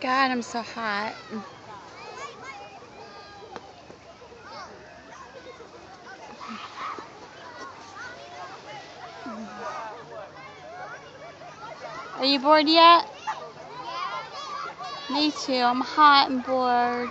God, I'm so hot. Are you bored yet? Me too. I'm hot and bored.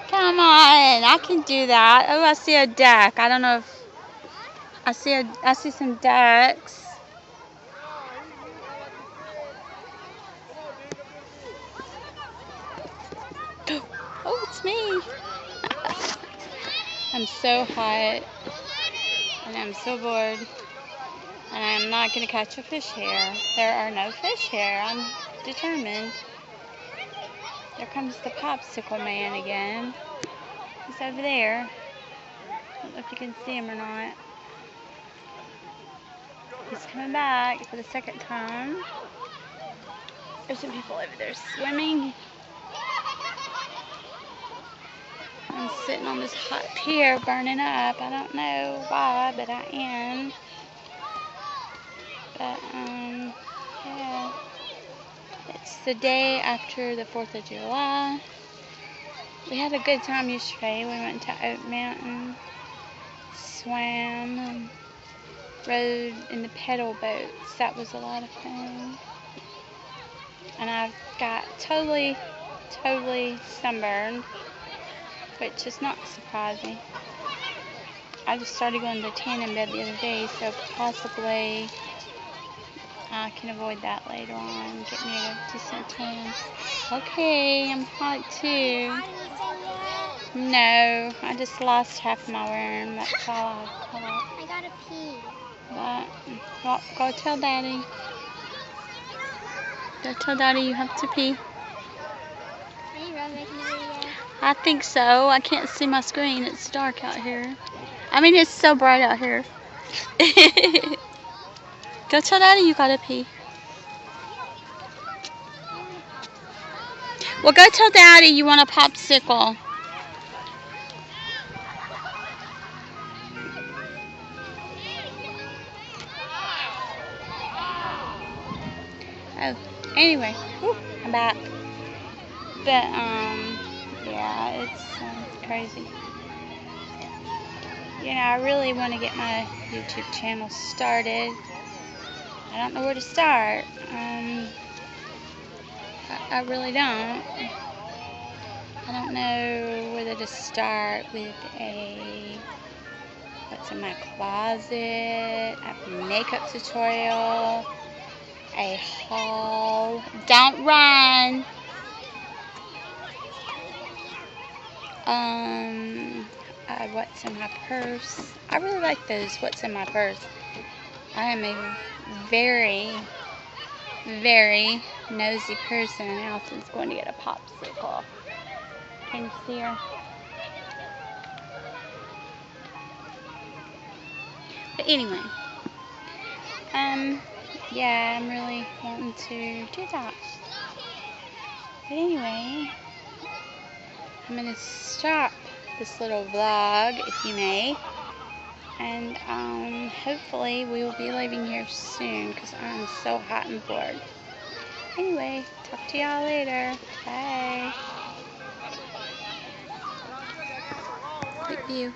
Come on, I can do that. Oh, I see a duck. I don't know if I see some ducks. Oh, it's me. I'm so hot and I'm so bored and I'm not going to catch a fish here. There are no fish here. I'm determined. There comes the popsicle man again. He's over there. I don't know if you can see him or not. He's coming back for the second time. There's some people over there swimming. I'm sitting on this hot pier burning up. I don't know why, but I am. But, yeah. It's the day after the 4th of July. We had a good time yesterday. We went to Oak Mountain, swam, and rode in the pedal boats. That was a lot of fun. And I got totally sunburned, which is not surprising. I just started going to tan in bed the other day, so possibly I can avoid that later on. Get me a decent tan. Okay, I'm hot too. No, I just lost half my worm. That's all I've caught. I gotta pee. But, well, go tell Daddy. Go tell Daddy you have to pee. Are you really making a video? I think so. I can't see my screen. It's dark out here. I mean, it's so bright out here. Go tell Daddy you gotta pee. Well, go tell Daddy you want a popsicle. Oh, anyway, I'm back. But, yeah, it's crazy. You know, I really want to get my YouTube channel started. I don't know where to start. I really don't. I don't know whether to start with a what's in my closet, a makeup tutorial, a haul. Don't run. What's in my purse. I really like those what's in my purse. I am a very nosy person, and Allison's going to get a popsicle. Can you see her? But anyway, yeah, I'm really wanting to do that. But anyway, I'm going to stop this little vlog, if you may. And, hopefully we will be leaving here soon, because I'm so hot and bored. Anyway, talk to y'all later. Bye. Great view.